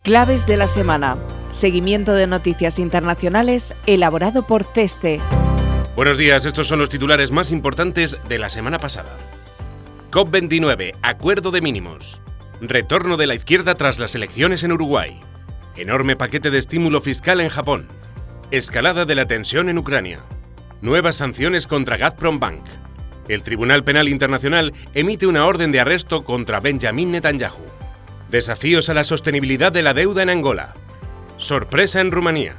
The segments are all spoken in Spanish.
Claves de la semana. Seguimiento de noticias internacionales elaborado por CESTE. Buenos días, estos son los titulares más importantes de la semana pasada. COP29, acuerdo de mínimos. Retorno de la izquierda tras las elecciones en Uruguay. Enorme paquete de estímulo fiscal en Japón. Escalada de la tensión en Ucrania. Nuevas sanciones contra Gazprombank. El Tribunal Penal Internacional emite una orden de arresto contra Benjamin Netanyahu. Desafíos a la sostenibilidad de la deuda en Angola. Sorpresa en Rumanía.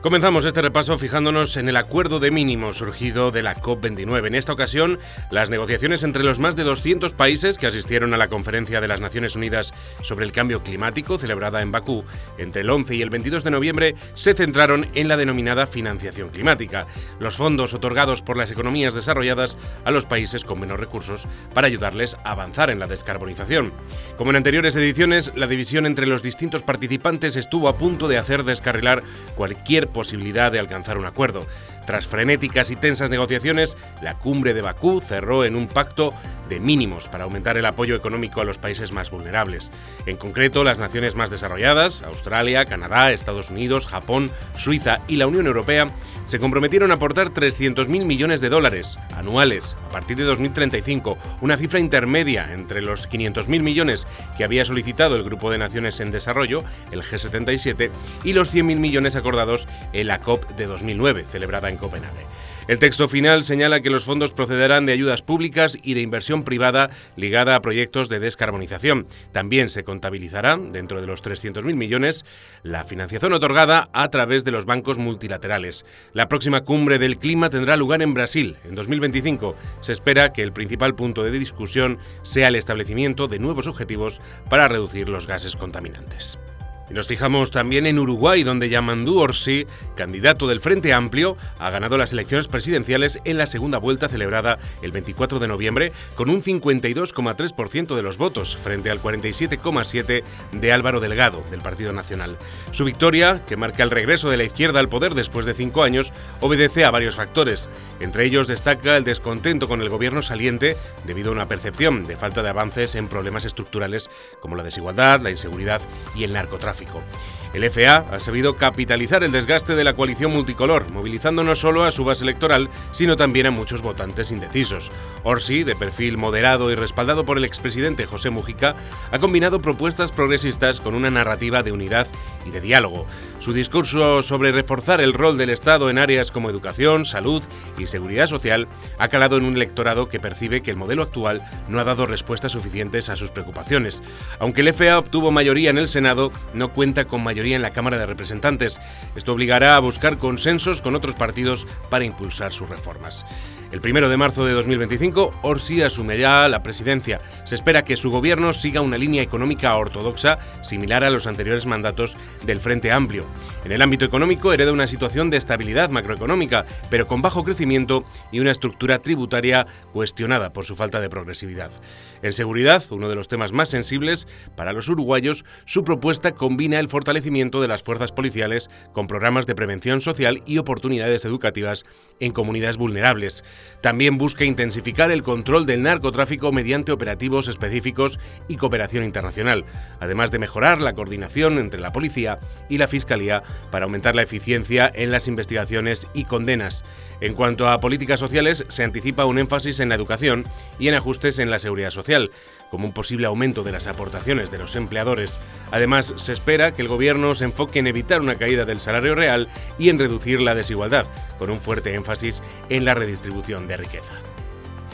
Comenzamos este repaso fijándonos en el acuerdo de mínimos surgido de la COP29. En esta ocasión, las negociaciones entre los más de 200 países que asistieron a la Conferencia de las Naciones Unidas sobre el Cambio Climático, celebrada en Bakú entre el 11 y el 22 de noviembre, se centraron en la denominada financiación climática, los fondos otorgados por las economías desarrolladas a los países con menos recursos para ayudarles a avanzar en la descarbonización. Como en anteriores ediciones, la división entre los distintos participantes estuvo a punto de hacer descarrilar cualquier posibilidad de alcanzar un acuerdo. Tras frenéticas y tensas negociaciones, la cumbre de Bakú cerró en un pacto de mínimos para aumentar el apoyo económico a los países más vulnerables. En concreto, las naciones más desarrolladas, Australia, Canadá, Estados Unidos, Japón, Suiza y la Unión Europea, se comprometieron a aportar 300.000 millones de dólares anuales a partir de 2035, una cifra intermedia entre los 500.000 millones que había solicitado el Grupo de Naciones en Desarrollo, el G77, y los 100.000 millones acordados en la COP de 2009, celebrada en Copenhague. El texto final señala que los fondos procederán de ayudas públicas y de inversión privada ligada a proyectos de descarbonización. También se contabilizará, dentro de los 300.000 millones, la financiación otorgada a través de los bancos multilaterales. La próxima cumbre del clima tendrá lugar en Brasil, en 2025. Se espera que el principal punto de discusión sea el establecimiento de nuevos objetivos para reducir los gases contaminantes. Y nos fijamos también en Uruguay, donde Yamandu Orsi, candidato del Frente Amplio, ha ganado las elecciones presidenciales en la segunda vuelta celebrada el 24 de noviembre con un 52,3% de los votos frente al 47,7% de Álvaro Delgado, del Partido Nacional. Su victoria, que marca el regreso de la izquierda al poder después de 5 años, obedece a varios factores. Entre ellos destaca el descontento con el gobierno saliente debido a una percepción de falta de avances en problemas estructurales como la desigualdad, la inseguridad y el narcotráfico. El FA ha sabido capitalizar el desgaste de la coalición multicolor, movilizando no solo a su base electoral, sino también a muchos votantes indecisos. Orsi, de perfil moderado y respaldado por el expresidente José Mujica, ha combinado propuestas progresistas con una narrativa de unidad y de diálogo. Su discurso sobre reforzar el rol del Estado en áreas como educación, salud y seguridad social ha calado en un electorado que percibe que el modelo actual no ha dado respuestas suficientes a sus preocupaciones. Aunque el FA obtuvo mayoría en el Senado, no cuenta con mayoría en la Cámara de Representantes. Esto obligará a buscar consensos con otros partidos para impulsar sus reformas. El 1 de marzo de 2025, Orsi asumirá la presidencia. Se espera que su gobierno siga una línea económica ortodoxa similar a los anteriores mandatos del Frente Amplio. En el ámbito económico hereda una situación de estabilidad macroeconómica, pero con bajo crecimiento y una estructura tributaria cuestionada por su falta de progresividad. En seguridad, uno de los temas más sensibles para los uruguayos, su propuesta combina el fortalecimiento de las fuerzas policiales con programas de prevención social y oportunidades educativas en comunidades vulnerables. También busca intensificar el control del narcotráfico mediante operativos específicos y cooperación internacional, además de mejorar la coordinación entre la policía y la fiscalía para aumentar la eficiencia en las investigaciones y condenas. En cuanto a políticas sociales, se anticipa un énfasis en la educación y en ajustes en la seguridad social, como un posible aumento de las aportaciones de los empleadores. Además, se espera que el gobierno se enfoque en evitar una caída del salario real y en reducir la desigualdad, con un fuerte énfasis en la redistribución de riqueza.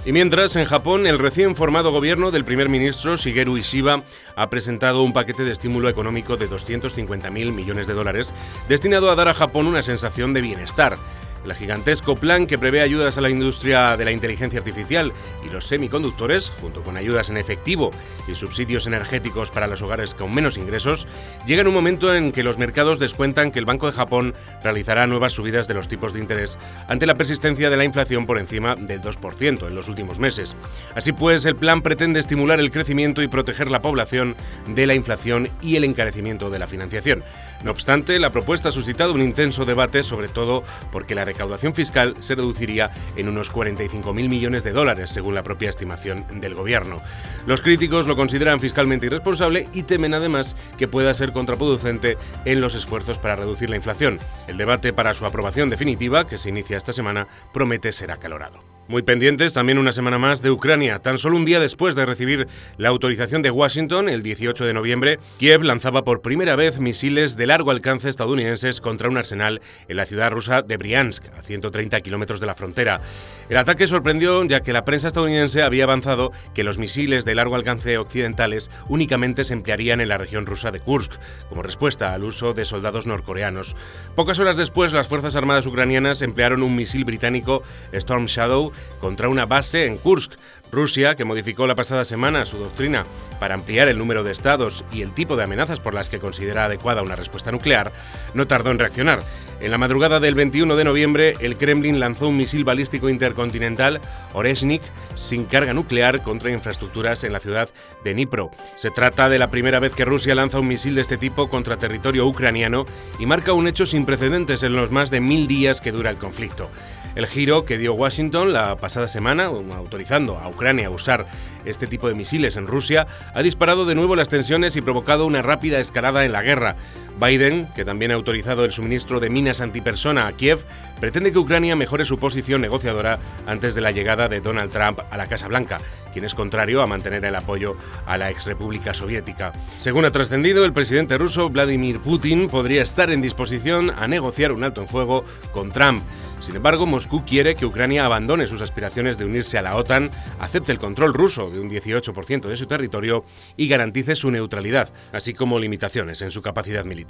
Y mientras, en Japón, el recién formado gobierno del primer ministro Shigeru Ishiba ha presentado un paquete de estímulo económico de 250.000 millones de dólares destinado a dar a Japón una sensación de bienestar. El gigantesco plan, que prevé ayudas a la industria de la inteligencia artificial y los semiconductores, junto con ayudas en efectivo y subsidios energéticos para los hogares con menos ingresos, llega en un momento en que los mercados descuentan que el Banco de Japón realizará nuevas subidas de los tipos de interés ante la persistencia de la inflación por encima del 2% en los últimos meses. Así pues, el plan pretende estimular el crecimiento y proteger la población de la inflación y el encarecimiento de la financiación. No obstante, la propuesta ha suscitado un intenso debate, sobre todo porque la recaudación fiscal se reduciría en unos 45.000 millones de dólares, según la propia estimación del gobierno. Los críticos lo consideran fiscalmente irresponsable y temen además que pueda ser contraproducente en los esfuerzos para reducir la inflación. El debate para su aprobación definitiva, que se inicia esta semana, promete ser acalorado. Muy pendientes también una semana más de Ucrania. Tan solo un día después de recibir la autorización de Washington, el 18 de noviembre, Kiev lanzaba por primera vez misiles de largo alcance estadounidenses contra un arsenal en la ciudad rusa de Briansk, a 130 kilómetros de la frontera. El ataque sorprendió ya que la prensa estadounidense había avanzado que los misiles de largo alcance occidentales únicamente se emplearían en la región rusa de Kursk, como respuesta al uso de soldados norcoreanos. Pocas horas después, las Fuerzas Armadas ucranianas emplearon un misil británico Storm Shadow contra una base en Kursk. Rusia, que modificó la pasada semana su doctrina para ampliar el número de estados y el tipo de amenazas por las que considera adecuada una respuesta nuclear, no tardó en reaccionar. En la madrugada del 21 de noviembre, el Kremlin lanzó un misil balístico intercontinental, Oreshnik, sin carga nuclear contra infraestructuras en la ciudad de Dnipro. Se trata de la primera vez que Rusia lanza un misil de este tipo contra territorio ucraniano y marca un hecho sin precedentes en los más de 1000 días que dura el conflicto. El giro que dio Washington la pasada semana, autorizando a Ucrania a usar este tipo de misiles en Rusia, ha disparado de nuevo las tensiones y provocado una rápida escalada en la guerra. Biden, que también ha autorizado el suministro de minas antipersona a Kiev, pretende que Ucrania mejore su posición negociadora antes de la llegada de Donald Trump a la Casa Blanca, quien es contrario a mantener el apoyo a la exrepública soviética. Según ha trascendido, el presidente ruso Vladimir Putin podría estar en disposición a negociar un alto en fuego con Trump. Sin embargo, Moscú quiere que Ucrania abandone sus aspiraciones de unirse a la OTAN, acepte el control ruso de un 18% de su territorio y garantice su neutralidad, así como limitaciones en su capacidad militar.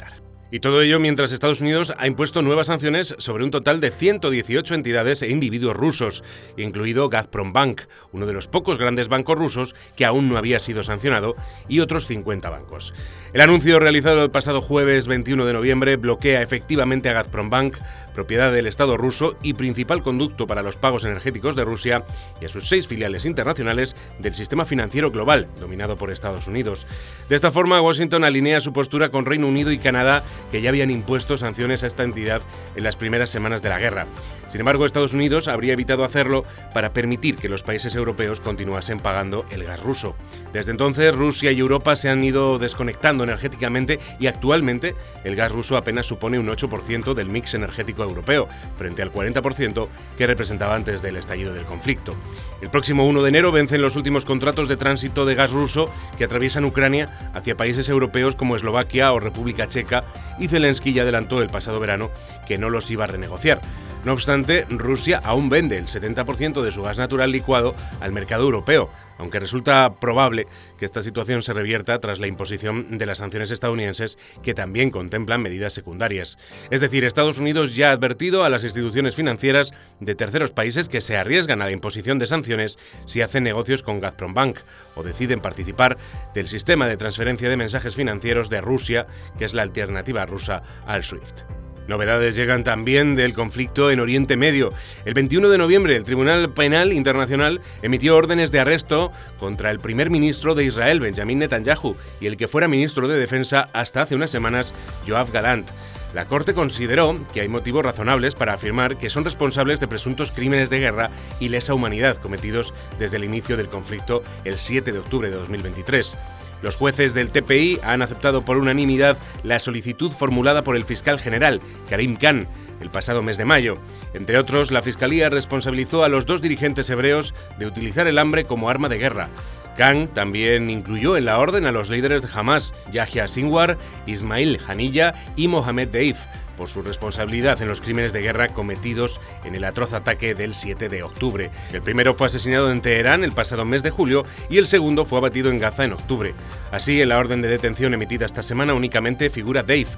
Y todo ello mientras Estados Unidos ha impuesto nuevas sanciones sobre un total de 118 entidades e individuos rusos, incluido Gazprombank, uno de los pocos grandes bancos rusos que aún no había sido sancionado, y otros 50 bancos. El anuncio realizado el pasado jueves 21 de noviembre bloquea efectivamente a Gazprombank, propiedad del Estado ruso y principal conducto para los pagos energéticos de Rusia, y a sus 6 filiales internacionales del sistema financiero global, dominado por Estados Unidos. De esta forma, Washington alinea su postura con Reino Unido y Canadá, que ya habían impuesto sanciones a esta entidad en las primeras semanas de la guerra. Sin embargo, Estados Unidos habría evitado hacerlo para permitir que los países europeos continuasen pagando el gas ruso. Desde entonces, Rusia y Europa se han ido desconectando energéticamente y actualmente el gas ruso apenas supone un 8% del mix energético europeo, frente al 40% que representaba antes del estallido del conflicto. El próximo 1 de enero vencen los últimos contratos de tránsito de gas ruso que atraviesan Ucrania hacia países europeos como Eslovaquia o República Checa, y Zelensky ya adelantó el pasado verano que no los iba a renegociar. No obstante, Rusia aún vende el 70% de su gas natural licuado al mercado europeo, aunque resulta probable que esta situación se revierta tras la imposición de las sanciones estadounidenses, que también contemplan medidas secundarias. Es decir, Estados Unidos ya ha advertido a las instituciones financieras de terceros países que se arriesgan a la imposición de sanciones si hacen negocios con Gazprombank o deciden participar del sistema de transferencia de mensajes financieros de Rusia, que es la alternativa rusa al SWIFT. Novedades llegan también del conflicto en Oriente Medio. El 21 de noviembre, el Tribunal Penal Internacional emitió órdenes de arresto contra el primer ministro de Israel, Benjamin Netanyahu, y el que fuera ministro de Defensa hasta hace unas semanas, Yoav Gallant. La Corte consideró que hay motivos razonables para afirmar que son responsables de presuntos crímenes de guerra y lesa humanidad cometidos desde el inicio del conflicto el 7 de octubre de 2023. Los jueces del TPI han aceptado por unanimidad la solicitud formulada por el fiscal general, Karim Khan, el pasado mes de mayo. Entre otros, la Fiscalía responsabilizó a los 2 dirigentes hebreos de utilizar el hambre como arma de guerra. Khan también incluyó en la orden a los líderes de Hamas, Yahya Sinwar, Ismail Haniyeh y Mohamed Deif, por su responsabilidad en los crímenes de guerra cometidos en el atroz ataque del 7 de octubre. El primero fue asesinado en Teherán el pasado mes de julio y el segundo fue abatido en Gaza en octubre. Así, en la orden de detención emitida esta semana únicamente figura Deif,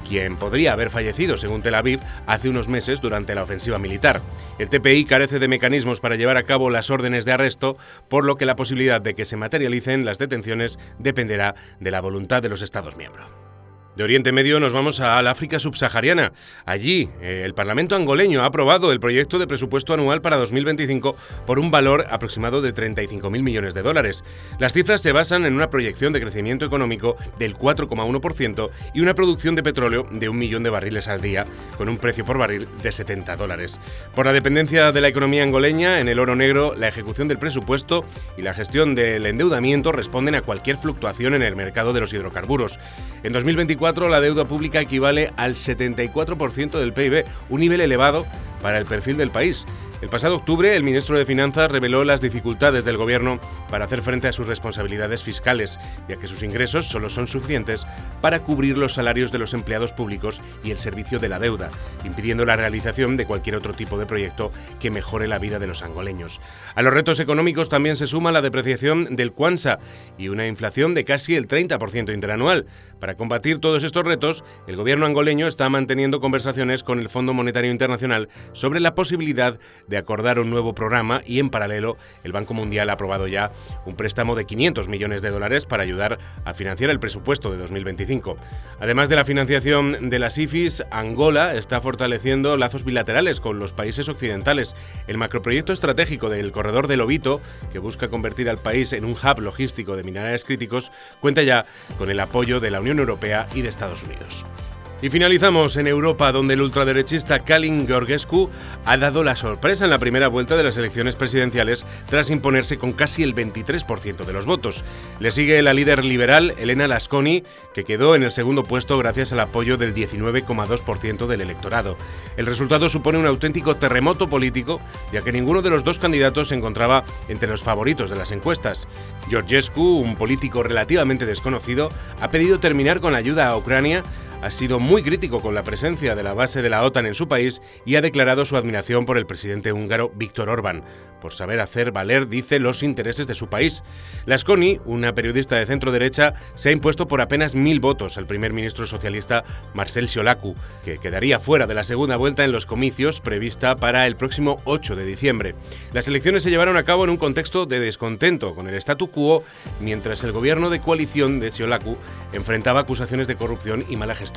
quien podría haber fallecido, según Tel Aviv, hace unos meses durante la ofensiva militar. El TPI carece de mecanismos para llevar a cabo las órdenes de arresto, por lo que la posibilidad de que se materialicen las detenciones dependerá de la voluntad de los Estados miembros. De Oriente Medio nos vamos al África subsahariana. Allí, el Parlamento angoleño ha aprobado el proyecto de presupuesto anual para 2025 por un valor aproximado de 35.000 millones de dólares. Las cifras se basan en una proyección de crecimiento económico del 4,1% y una producción de petróleo de 1 millón de barriles al día, con un precio por barril de $70. Por la dependencia de la economía angoleña en el oro negro, la ejecución del presupuesto y la gestión del endeudamiento responden a cualquier fluctuación en el mercado de los hidrocarburos. En 2024, la deuda pública equivale al 74% del PIB, un nivel elevado para el perfil del país. El pasado octubre, el ministro de Finanzas reveló las dificultades del gobierno para hacer frente a sus responsabilidades fiscales, ya que sus ingresos solo son suficientes para cubrir los salarios de los empleados públicos y el servicio de la deuda, impidiendo la realización de cualquier otro tipo de proyecto que mejore la vida de los angoleños. A los retos económicos también se suma la depreciación del Kwanza y una inflación de casi el 30% interanual. Para combatir todos estos retos, el gobierno angoleño está manteniendo conversaciones con el Fondo Monetario Internacional sobre la posibilidad de acordar un nuevo programa y, en paralelo, el Banco Mundial ha aprobado ya un préstamo de 500 millones de dólares para ayudar a financiar el presupuesto de 2025. Además de la financiación de las IFIs, Angola está fortaleciendo lazos bilaterales con los países occidentales. El macroproyecto estratégico del Corredor del Lobito, que busca convertir al país en un hub logístico de minerales críticos, cuenta ya con el apoyo de la Unión Europea y de Estados Unidos. Y finalizamos en Europa, donde el ultraderechista Calin Georgescu ha dado la sorpresa en la primera vuelta de las elecciones presidenciales tras imponerse con casi el 23% de los votos. Le sigue la líder liberal Elena Lasconi, que quedó en el segundo puesto gracias al apoyo del 19,2% del electorado. El resultado supone un auténtico terremoto político, ya que ninguno de los dos candidatos se encontraba entre los favoritos de las encuestas. Georgescu, un político relativamente desconocido, ha pedido terminar con la ayuda a Ucrania, ha sido muy crítico con la presencia de la base de la OTAN en su país y ha declarado su admiración por el presidente húngaro Viktor Orbán, por saber hacer valer, dice, los intereses de su país. Lasconi, una periodista de centro-derecha, se ha impuesto por apenas 1.000 votos al primer ministro socialista Marcel Ciolacu, que quedaría fuera de la segunda vuelta en los comicios prevista para el próximo 8 de diciembre. Las elecciones se llevaron a cabo en un contexto de descontento con el statu quo, mientras el gobierno de coalición de Ciolacu enfrentaba acusaciones de corrupción y mala gestión.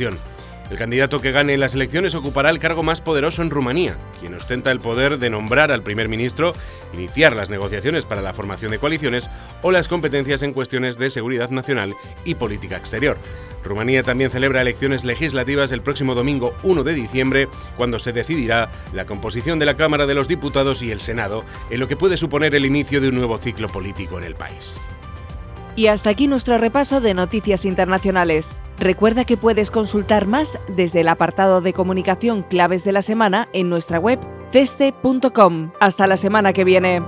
El candidato que gane las elecciones ocupará el cargo más poderoso en Rumanía, quien ostenta el poder de nombrar al primer ministro, iniciar las negociaciones para la formación de coaliciones o las competencias en cuestiones de seguridad nacional y política exterior. Rumanía también celebra elecciones legislativas el próximo domingo 1 de diciembre, cuando se decidirá la composición de la Cámara de los Diputados y el Senado, en lo que puede suponer el inicio de un nuevo ciclo político en el país. Y hasta aquí nuestro repaso de noticias internacionales. Recuerda que puedes consultar más desde el apartado de comunicación Claves de la Semana en nuestra web ceste.com. Hasta la semana que viene.